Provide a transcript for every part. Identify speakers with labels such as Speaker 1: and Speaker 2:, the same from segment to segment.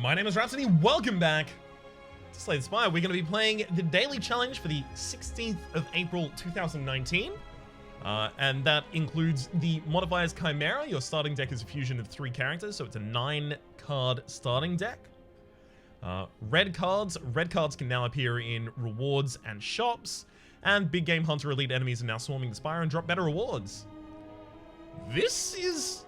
Speaker 1: My name is Rhapsody, welcome back to Slay the Spire. We're going to be playing the daily challenge for the 16th of April 2019. And that includes the modifiers Chimera. Your starting deck is a fusion of 3 characters, so it's a 9-card starting deck. Red cards can now appear in rewards and shops, and big game hunter elite enemies are now swarming the Spire and drop better rewards. This is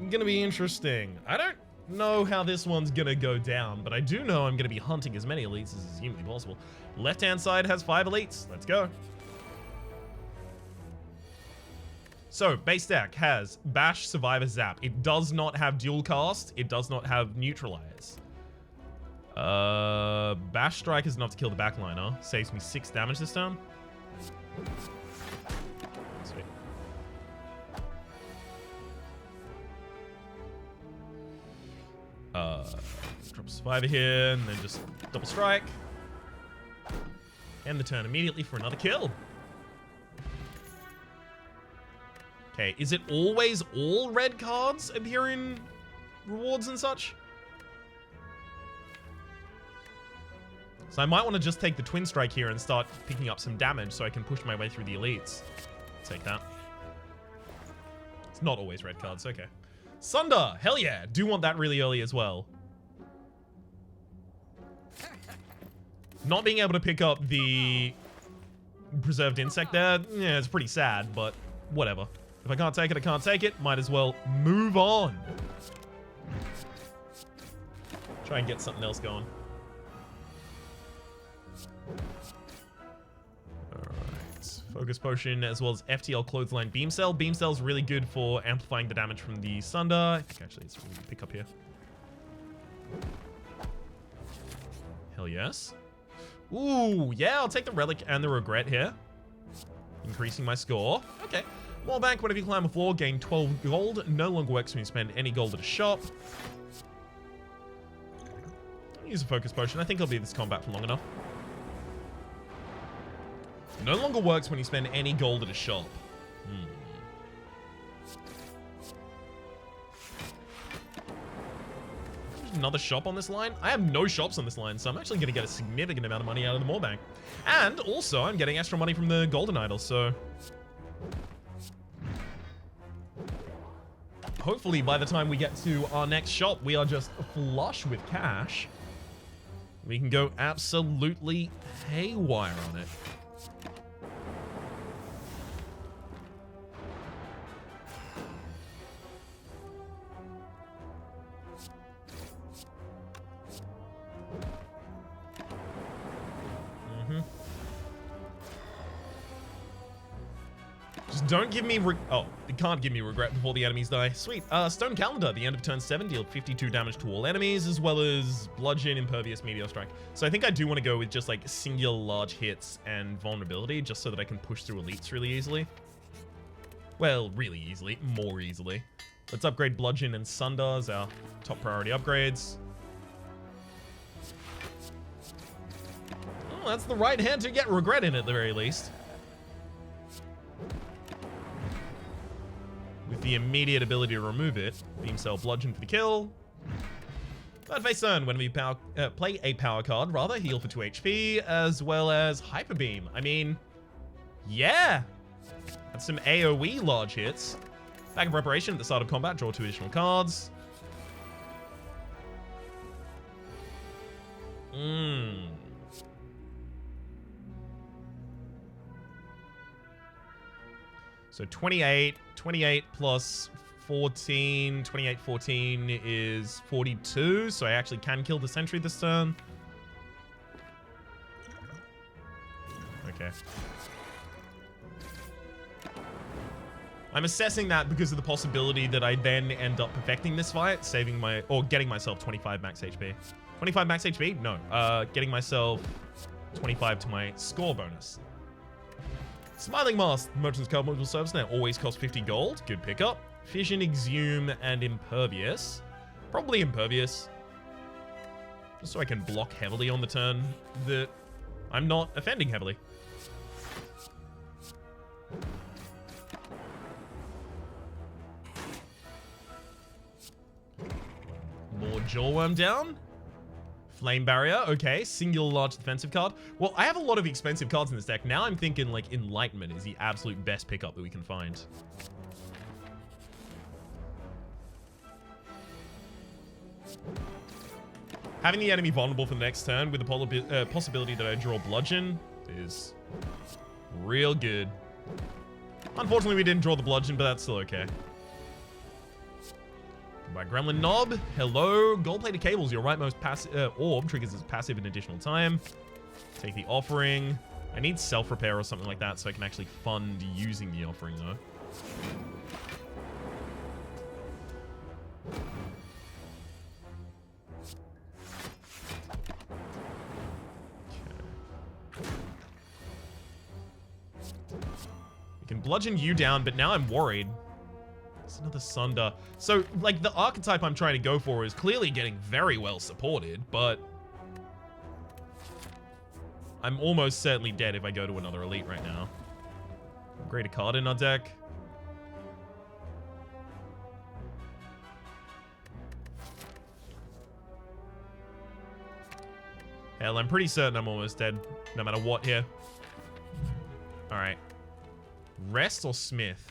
Speaker 1: gonna be interesting. I don't know how this one's gonna go down, but I do know I'm gonna be hunting as many elites as is humanly possible. Left hand side has 5 elites. Let's go. So, base deck has Bash, Survivor, Zap. It does not have Dual Cast. It does not have Neutralize. Bash Strike is enough to kill the backliner. Saves me 6 damage this turn. Sweet. Drop Survivor here, and then just double strike. End the turn immediately for another kill. Okay, is it always all red cards appear in rewards and such? So I might want to just take the Twin Strike here and start picking up some damage so I can push my way through the elites. Take that. It's not always red cards, okay. Sunder, hell yeah, do want that really early as well. Not being able to pick up the Preserved Insect there, yeah, it's pretty sad, but whatever. If I can't take it, I can't take it. Might as well move on. Try and get something else going. Alright. Focus Potion as well as FTL Clothesline Beam Cell. Beam Cell's really good for amplifying the damage from the Sunder. I think actually it's really good to pick up here. Hell yes. Ooh, yeah, I'll take the Relic and the Regret here. Increasing my score. Okay. More bank whenever you climb a floor, gain 12 gold. No longer works when you spend any gold at a shop. I'll use a Focus Potion. I think I'll be this combat for long enough. No longer works when you spend any gold at a shop. Another shop on this line? I have no shops on this line, so I'm actually going to get a significant amount of money out of the More Bank. And also, I'm getting extra money from the Golden Idol, so hopefully by the time we get to our next shop, we are just flush with cash. We can go absolutely haywire on it. Just don't give me oh, it can't give me regret before the enemies die. Sweet. Stone Calendar. The end of turn 7, deal 52 damage to all enemies, as well as Bludgeon, Impervious, Meteor Strike. So I think I do want to go with just like singular large hits and vulnerability, just so that I can push through elites really easily. Well, really easily. More easily. Let's upgrade Bludgeon and Sunder as our top priority upgrades. Oh, that's the right hand to get regret in at the very least. With the immediate ability to remove it. Beam Cell Bludgeon for the kill. Third phase turn, when we play a power card, rather, heal for 2 HP, as well as Hyper Beam. I mean, yeah. That's some AoE large hits. Back in preparation at the start of combat, draw 2 additional cards. So 28 plus 14, 28, 14 is 42. So I actually can kill the sentry this turn. Okay. I'm assessing that because of the possibility that I then end up perfecting this fight, saving my, or getting myself 25 max HP. 25 max HP? No. Getting myself 25 to my score bonus. Smiling Mask, Merchant's Card Module Service now always costs 50 gold. Good pickup. Fission, Exhume, and Impervious. Probably Impervious. Just so I can block heavily on the turn that I'm not offending heavily. Jawworm down. Flame Barrier, okay. Singular large defensive card. Well, I have a lot of expensive cards in this deck. Now I'm thinking, like, Enlightenment is the absolute best pickup that we can find. Having the enemy vulnerable for the next turn with the possibility that I draw Bludgeon is real good. Unfortunately, we didn't draw the Bludgeon, but that's still okay. By Gremlin Knob, hello. Gold-plated cables, your rightmost orb triggers as passive an additional time. Take the offering. I need self-repair or something like that so I can actually fund using the offering, though. We can bludgeon you down, but now I'm worried. It's another Sunder. So, like, the archetype I'm trying to go for is clearly getting very well supported, but I'm almost certainly dead if I go to another elite right now. Greater card in our deck. Hell, I'm pretty certain I'm almost dead, no matter what here. Alright. Rest or Smith?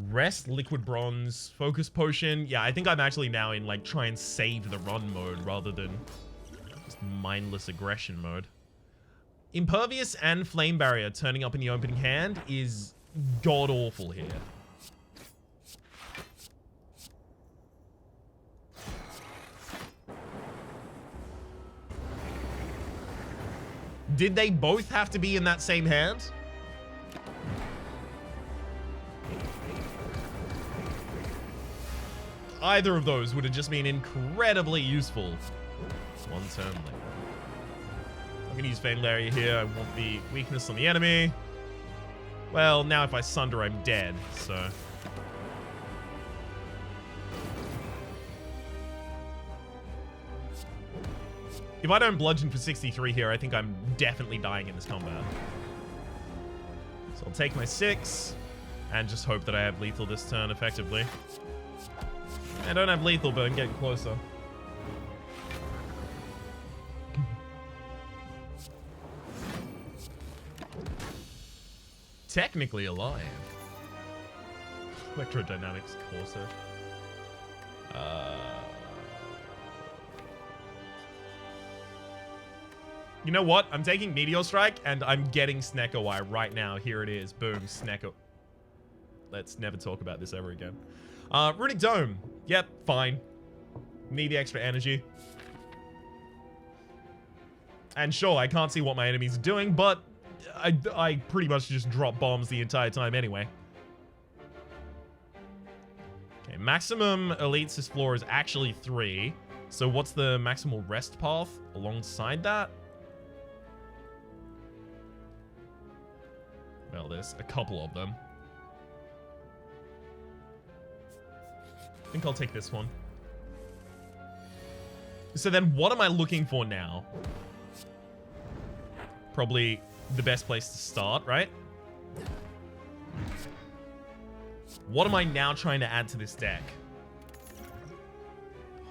Speaker 1: Rest, Liquid Bronze, Focus Potion. Yeah, I think I'm actually now in, like, try and save the run mode rather than just mindless aggression mode. Impervious and Flame Barrier turning up in the opening hand is god-awful here. Did they both have to be in that same hand? Either of those would have just been incredibly useful. One turn later. I'm going to use Vein Lariat here. I want the weakness on the enemy. Well, now if I Sunder, I'm dead, so... If I don't bludgeon for 63 here, I think I'm definitely dying in this combat. So I'll take my 6 and just hope that I have lethal this turn effectively. I don't have lethal, but I'm getting closer. Technically alive. Electrodynamics Corso. You know what? I'm taking Meteor Strike, and I'm getting Snecko Eye right now. Here it is. Boom, Snecko. Let's never talk about this ever again. Runic Dome. Yep, fine. Need the extra energy. And sure, I can't see what my enemies are doing, but I pretty much just drop bombs the entire time anyway. Okay, maximum Elites floor is actually 3. So what's the maximal rest path alongside that? Well, there's a couple of them. I think I'll take this one. So then what am I looking for now? Probably the best place to start, right? What am I now trying to add to this deck?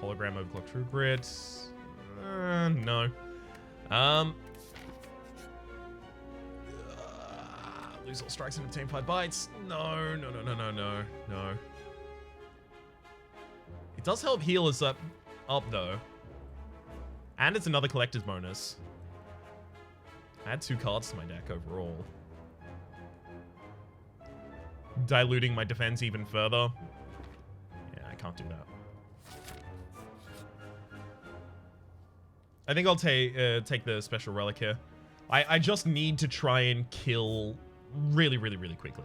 Speaker 1: Hologram Overclock True Grit. No. Lose all strikes and obtain 5 bites. No. It does help heal us up though. And it's another collector's bonus. Add 2 cards to my deck overall. Diluting my defense even further. Yeah, I can't do that. I think I'll take the special relic here. I just need to try and kill really quickly.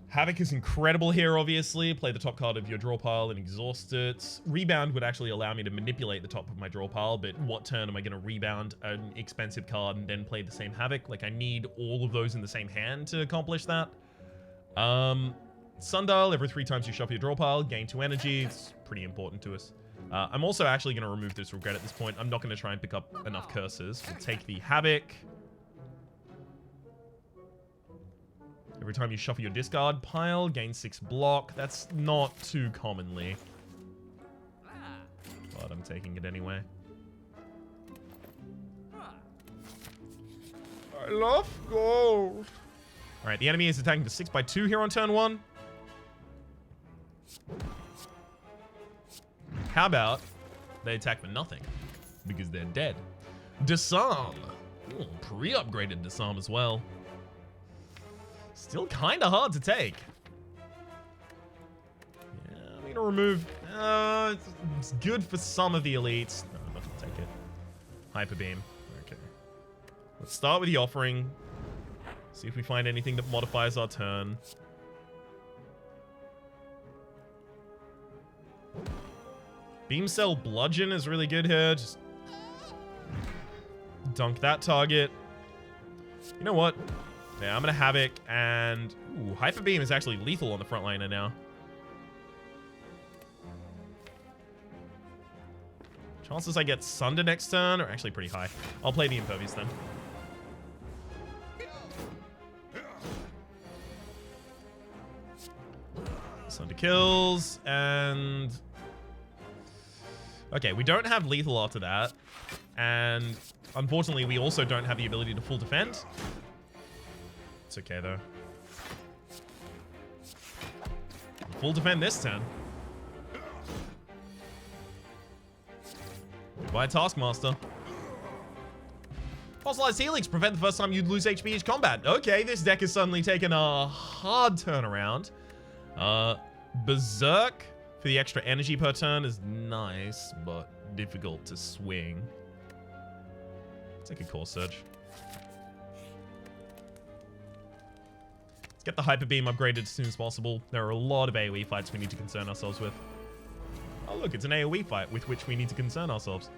Speaker 1: Havoc is incredible here, obviously. Play the top card of your draw pile and exhaust it. Rebound would actually allow me to manipulate the top of my draw pile, but what turn am I going to rebound an expensive card and then play the same Havoc? Like, I need all of those in the same hand to accomplish that. Sundial, every 3 times you shuffle your draw pile, gain 2 energy. It's pretty important to us. I'm also actually going to remove this regret at this point. I'm not going to try and pick up enough curses. We'll take the Havoc. Every time you shuffle your discard pile, gain 6 block. That's not too commonly. But I'm taking it anyway. I love gold. Alright, the enemy is attacking to 6x2 here on turn 1. How about they attack for nothing? Because they're dead. Disarm. Ooh, pre-upgraded disarm as well. Still kind of hard to take. Yeah, I'm going to remove... it's good for some of the elites. No, I'm not going to take it. Hyper Beam. Okay. Let's start with the offering. See if we find anything that modifies our turn. Beam Cell Bludgeon is really good here. Just dunk that target. You know what? Yeah, I'm gonna Havoc and... Ooh, Hyper Beam is actually lethal on the frontliner now. Chances I get Sunder next turn are actually pretty high. I'll play the Impervious then. Sunder kills, and... Okay, we don't have lethal after that. And unfortunately, we also don't have the ability to full defend. It's okay, though. Full defend this turn. Goodbye, Taskmaster. Fossilized Helix. Prevent the first time you'd lose HP each combat. Okay, this deck has suddenly taken a hard turnaround. Berserk for the extra energy per turn is nice, but difficult to swing. Take a Core Surge. Let's get the Hyper Beam upgraded as soon as possible. There are a lot of AoE fights we need to concern ourselves with. Oh look, it's an AoE fight with which we need to concern ourselves.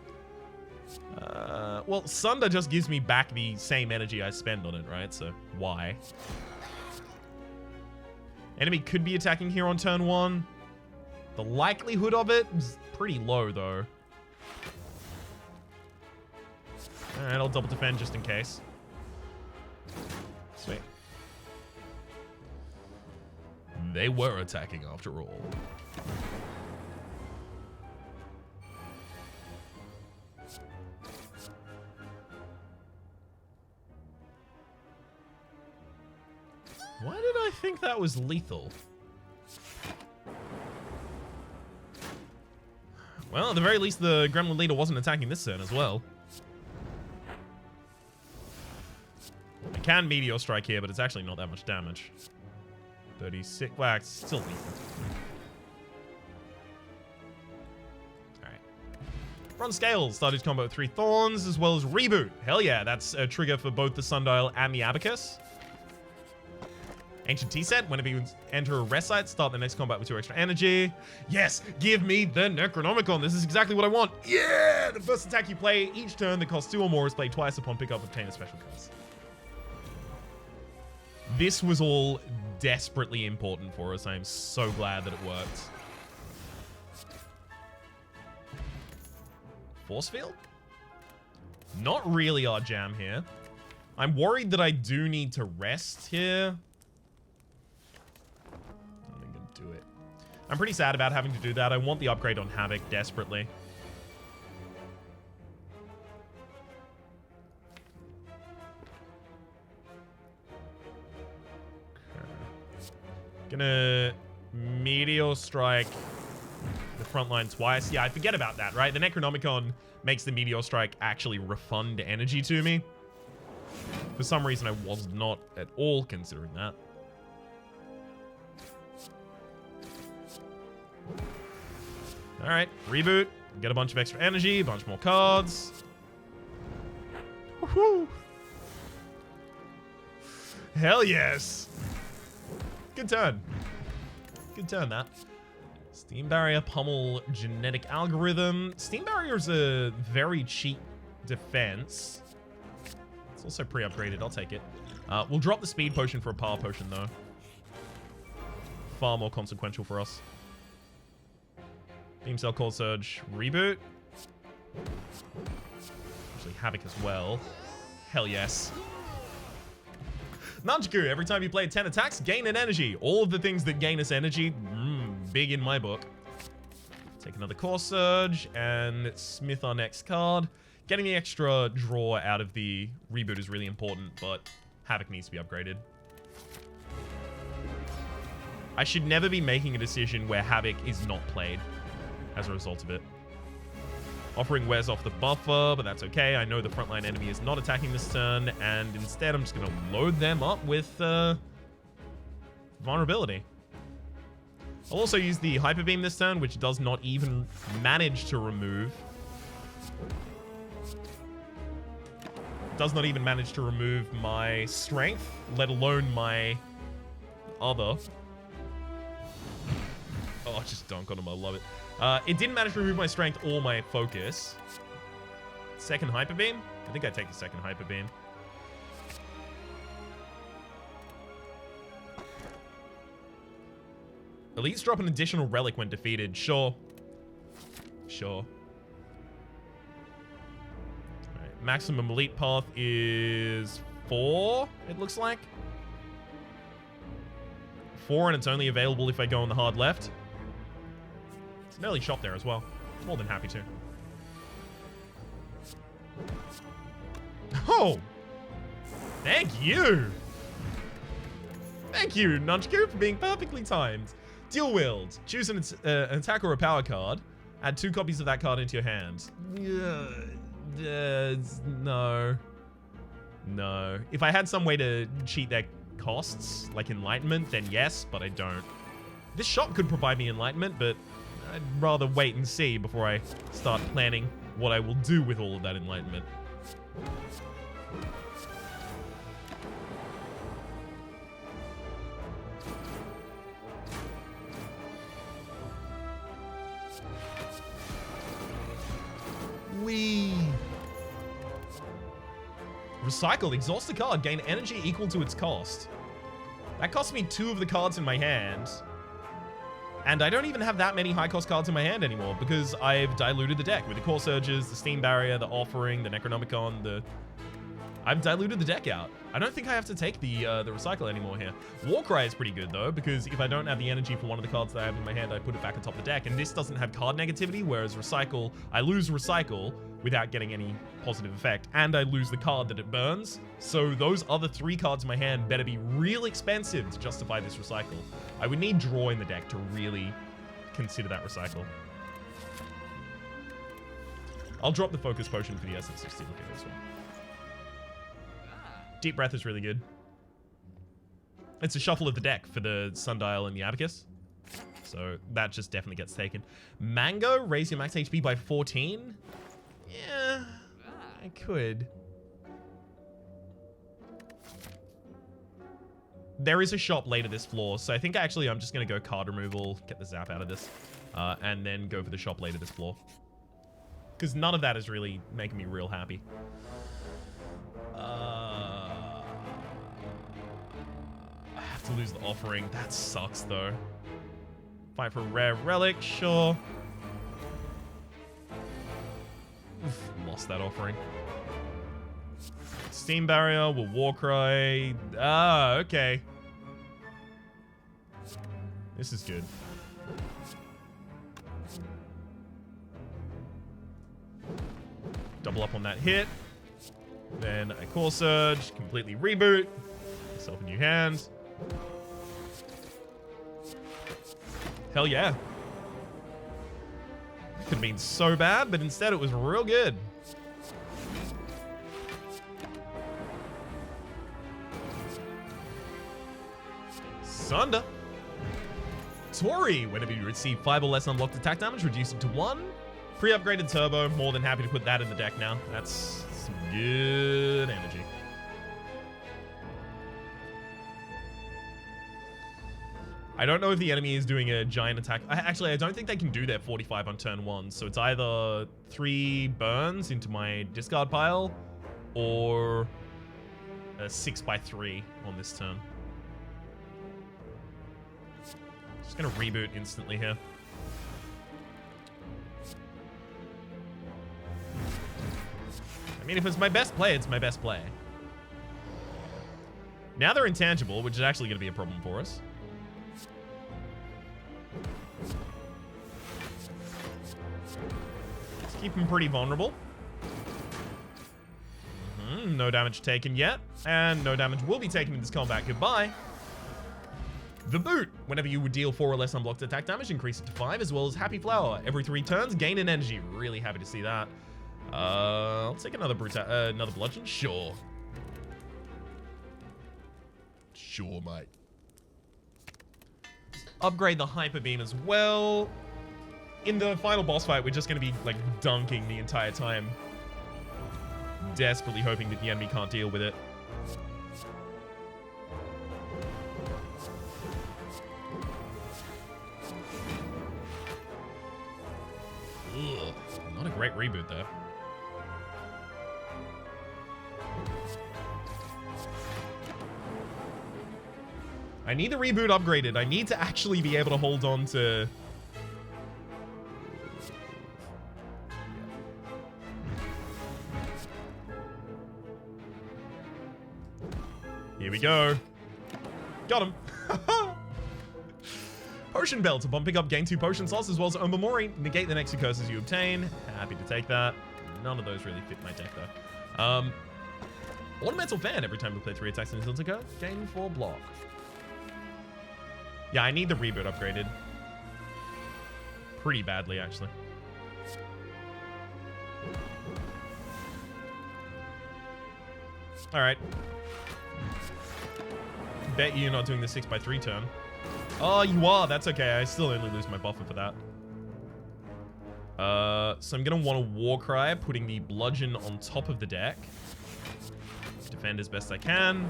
Speaker 1: Well, Sunder just gives me back the same energy I spend on it, right? So, why? Enemy could be attacking here on turn 1. The likelihood of it is pretty low, though. Alright, I'll double defend just in case. Sweet. They were attacking after all. Why did I think that was lethal? Well, at the very least, the Gremlin Leader wasn't attacking this turn as well. I can Meteor Strike here, but it's actually not that much damage. 36. Well, it's still lethal. Alright. Run Scales. Started combo with 3 Thorns, as well as Reboot. Hell yeah, that's a trigger for both the Sundial and the Abacus. Ancient T-Set. Whenever you enter a rest site, start the next combat with 2 extra energy. Yes, give me the Necronomicon. This is exactly what I want. Yeah! The first attack you play each turn that costs 2 or more is played twice upon pickup, obtain a special curse. This was all desperately important for us. I am so glad that it worked. Force Field? Not really our jam here. I'm worried that I do need to rest here. I'm gonna do it. I'm pretty sad about having to do that. I want the upgrade on Havoc desperately. Gonna Meteor Strike the front line twice. Yeah, I forget about that, right? The Necronomicon makes the Meteor Strike actually refund energy to me. For some reason, I was not at all considering that. Alright, reboot. Get a bunch of extra energy, a bunch more cards. Woohoo! Hell yes! Good turn. Good turn, that. Steam Barrier, Pummel, Genetic Algorithm. Steam Barrier is a very cheap defense. It's also pre-upgraded. I'll take it. We'll drop the Speed Potion for a Power Potion, though. Far more consequential for us. Beam Cell, Core Surge, Reboot. Actually, Havoc as well. Hell yes. Nunchaku, every time you play 10 attacks, gain an energy. All of the things that gain us energy, big in my book. Take another Core Surge and Smith our next card. Getting the extra draw out of the Reboot is really important, but Havoc needs to be upgraded. I should never be making a decision where Havoc is not played as a result of it. Offering wears off the buffer, but that's okay. I know the frontline enemy is not attacking this turn, and instead I'm just going to load them up with vulnerability. I'll also use the Hyper Beam this turn, which does not even manage to remove. Does not even manage to remove my strength, let alone my other. Oh, just dunk on him. I love it. It didn't manage to remove my strength or my focus. Second Hyper Beam? I think I take the second Hyper Beam. Elites drop an additional relic when defeated. Sure. Sure. Right. Maximum elite path is 4, it looks like. 4, and it's only available if I go on the hard left. It's an early shop there as well. More than happy to. Oh! Thank you! Thank you, Nunchaku, for being perfectly timed. Dual wield. Choose an attack or a power card. Add 2 copies of that card into your hand. No. No. If I had some way to cheat their costs, like Enlightenment, then yes, but I don't. This shop could provide me Enlightenment, but I'd rather wait and see before I start planning what I will do with all of that Enlightenment. Whee! Recycle. Exhaust a card. Gain energy equal to its cost. That cost me 2 of the cards in my hand. And I don't even have that many high-cost cards in my hand anymore because I've diluted the deck with the Core Surges, the Steam Barrier, the Offering, the Necronomicon, I've diluted the deck out. I don't think I have to take the Recycle anymore here. Warcry is pretty good, though, because if I don't have the energy for one of the cards that I have in my hand, I put it back atop the deck. And this doesn't have card negativity, whereas Recycle, I lose Recycle without getting any positive effect, and I lose the card that it burns. So those other 3 cards in my hand better be real expensive to justify this Recycle. I would need draw in the deck to really consider that Recycle. I'll drop the Focus Potion for the Essence of Steel as well. Deep Breath is really good. It's a shuffle of the deck for the Sundial and the Abacus. So that just definitely gets taken. Mango, raise your max HP by 14. Yeah, I could. There is a shop later this floor, so I think actually I'm just going to go card removal, get the zap out of this, and then go for the shop later this floor. Because none of that is really making me real happy. I have to lose the Offering. That sucks, though. Fight for a rare relic, sure. Oof, lost that Offering. Steam Barrier will Warcry. Ah, okay. This is good. Double up on that hit. Then a Core Surge, completely reboot. Myself a new hand. Hell yeah. Could have been so bad, but instead it was real good. Sunder. Tori, whenever you receive 5 or less unlocked attack damage, reduce it to 1. Pre-upgraded Turbo, more than happy to put that in the deck now. That's some good energy. I don't know if the enemy is doing a giant attack. Actually, I don't think they can do their 45 on turn 1. So it's either 3 burns into my discard pile or a 6x3 on this turn. Just gonna reboot instantly here. I mean, if it's my best play, it's my best play. Now they're intangible, which is actually going to be a problem for us. Let's keep him pretty vulnerable. No damage taken yet, and no damage will be taken in this combat. Goodbye. The boot. Whenever you would deal 4 or less unblocked attack damage, increase it to 5, as well as Happy Flower. Every 3 turns, gain an energy. Really happy to see that. I'll take another bludgeon. Sure. Sure, mate. Upgrade the Hyper Beam as well. In the final boss fight, we're just going to be, like, dunking the entire time. Desperately hoping that the enemy can't deal with it. Ugh, not a great reboot there. I need the reboot upgraded. I need to actually be able to hold on to... Here we go. Got him. Potion Belt. Upon pick up, gain 2 potion slots as well as Omamori. Negate the next 2 curses you obtain. Happy to take that. None of those really fit my deck though. Ornamental Fan. Every time we play 3 attacks in a Ziltico, gain 4 block. Yeah, I need the reboot upgraded. Pretty badly, actually. Alright. Bet you're not doing the 6x3 turn. Oh, you are. That's okay. I still only lose my buffer for that. So I'm going to want a Warcry, putting the bludgeon on top of the deck. Defend as best I can.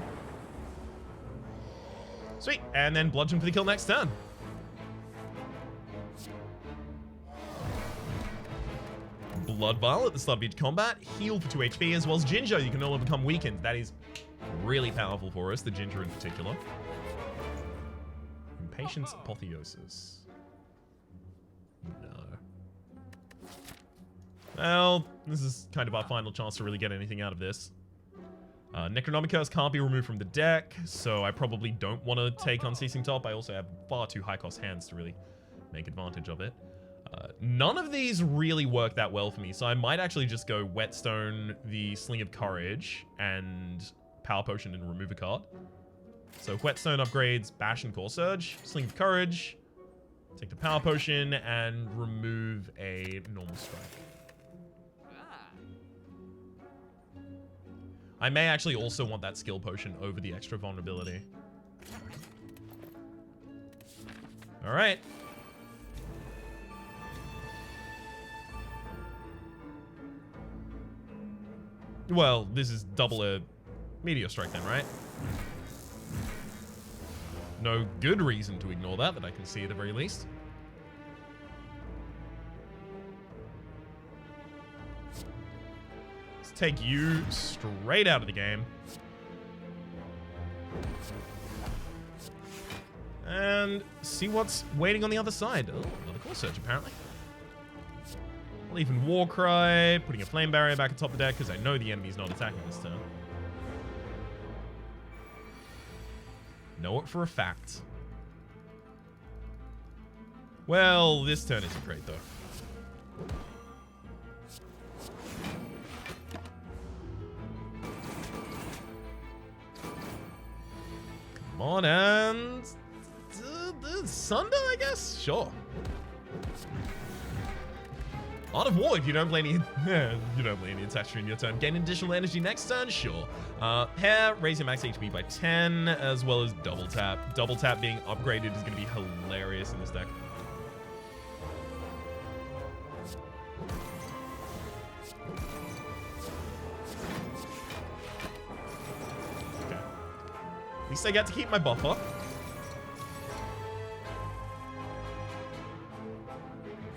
Speaker 1: Sweet. And then bludgeon for the kill next turn. Blood Vial at the start of each combat. Heal for 2 HP, as well as Ginger. You can no longer become weakened. That is really powerful for us, the Ginger in particular. Impatience Apotheosis. No. Well, this is kind of our final chance to really get anything out of this. Necronomicurse can't be removed from the deck, so I probably don't want to take Unceasing Top. I also have far too high-cost hands to really make advantage of it. None of these really work that well for me, so I might actually just go Whetstone, the Sling of Courage, and Power Potion and remove a card. So Whetstone upgrades Bash and Core Surge, Sling of Courage, take the Power Potion, and remove a normal strike. I may actually also want that skill potion over the extra vulnerability. Alright. Well, this is double a Meteor Strike then, right? No good reason to ignore that I can see at the very least. Let's take you straight out of the game. And see what's waiting on the other side. Oh, another Core Surge, apparently. I'll even Warcry, putting a Flame Barrier back atop the deck because I know the enemy's not attacking this turn. Know it for a fact. Well, this turn isn't great, though. Come on, and... Sunder, I guess? Sure. Art of War, if you don't play any... you don't play any attacks during your turn. Gain additional energy next turn? Sure. Hair, raise your max HP by 10, as well as Double Tap. Double Tap being upgraded is going to be hilarious in this deck. Okay. At least I get to keep my buffer.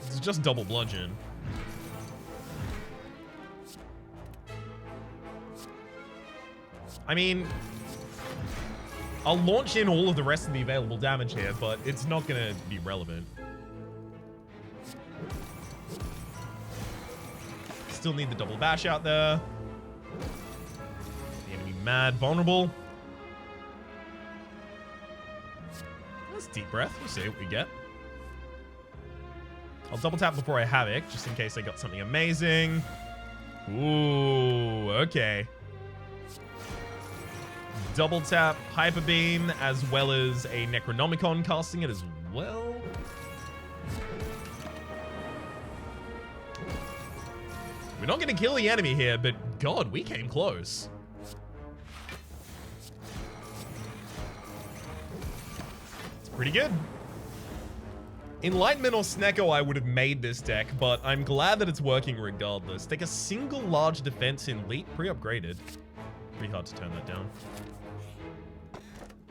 Speaker 1: It's just double bludgeon. I mean, I'll launch in all of the rest of the available damage here, but it's not going to be relevant. Still need the double bash out there. mad. Vulnerable. Let's deep breath. We'll see what we get. I'll double tap before I Havoc, just in case I got something amazing. Ooh, okay. Double tap Hyper Beam, as well as a Necronomicon casting it as well. We're not going to kill the enemy here, but God, we came close. It's pretty good. Enlightenment or Snecko, I would have made this deck, but I'm glad that it's working regardless. Take a single large defense in Elite, pre-upgraded. Pretty hard to turn that down.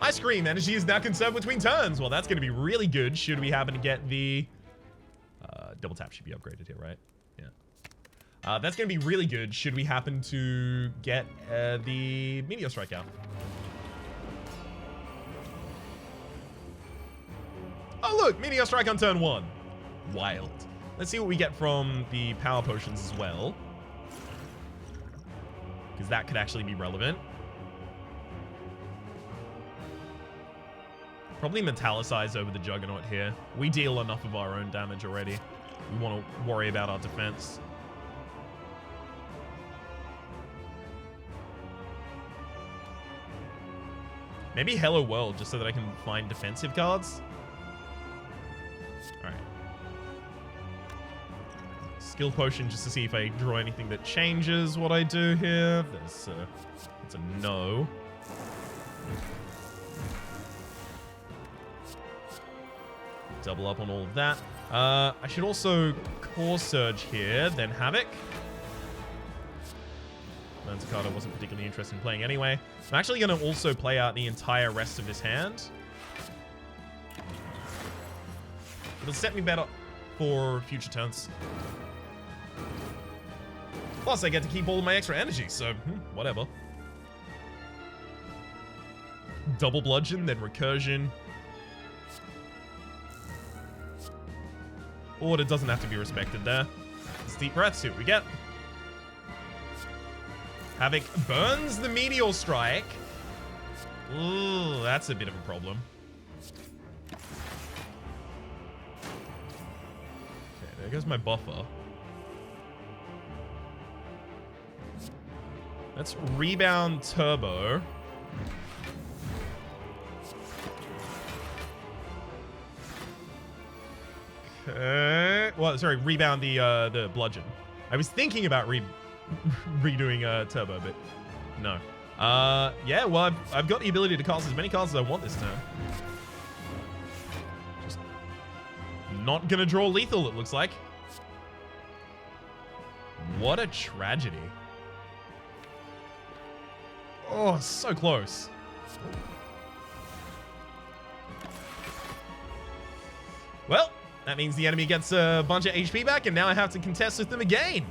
Speaker 1: Ice Cream, energy is now conserved between turns. Well, that's going to be really good should we happen to get the... double tap should be upgraded here, right? Yeah. That's going to be really good should we happen to get the Meteor Strike out. Oh, look! Meteor Strike on turn 1. Wild. Let's see what we get from the Power Potions as well. Because that could actually be relevant. Probably Metallicize over the Juggernaut here. We deal enough of our own damage already. We want to worry about our defense. Maybe Hello World, just so that I can find defensive cards. Alright. Skill Potion, just to see if I draw anything that changes what I do here. It's a no. Double up on all of that. I should also Core Surge here, then Havoc. That's a card I wasn't particularly interested in playing anyway. I'm actually going to also play out the entire rest of this hand. It'll set me better for future turns. Plus, I get to keep all of my extra energy, so whatever. Double Bludgeon, then Recursion. Order doesn't have to be respected there. Let's deep breath, see what we get. Havoc burns the Meteor Strike. Ooh, that's a bit of a problem. Okay, there goes my buffer. Let's Rebound Turbo. Okay. Well, sorry, Rebound the Bludgeon. I was thinking about redoing Turbo, but no. Yeah, well, I've got the ability to cast as many cards as I want this turn. Just not gonna draw lethal, it looks like. What a tragedy. Oh, so close. Well, that means the enemy gets a bunch of HP back, and now I have to contest with them again.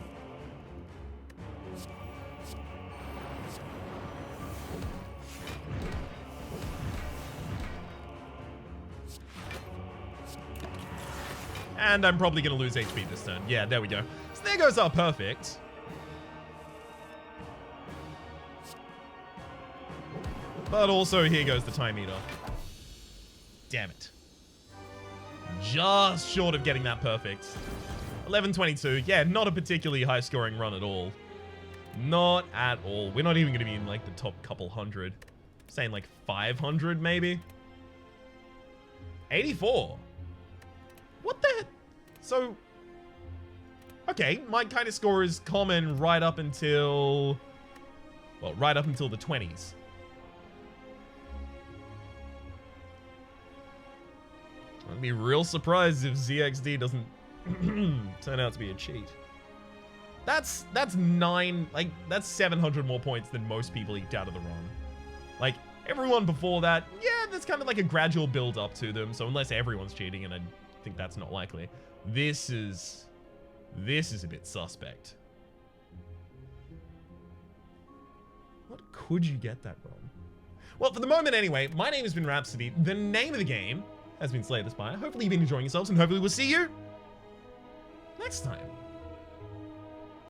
Speaker 1: And I'm probably going to lose HP this turn. Yeah, there we go. So there goes our perfect. But also, here goes the Time Eater. Damn it. Just short of getting that perfect. 1122. Yeah, not a particularly high-scoring run at all. Not at all. We're not even going to be in, like, the top couple hundred. I'm saying, like, 500, maybe? 84. What the heck? So, okay, my kind of score is common right up until, well, right up until the 20s. I'd be real surprised if ZXD doesn't turn out to be a cheat. That's 700 more points than most people eked out of the run. Like, everyone before that, yeah, there's kind of like a gradual build up to them. So unless everyone's cheating, and I think that's not likely, this is a bit suspect. What could you get that wrong? Well, for the moment anyway, my name has been Rhapsody. The name of the game has been Slay the Spire. Hopefully you've been enjoying yourselves, and hopefully we'll see you next time.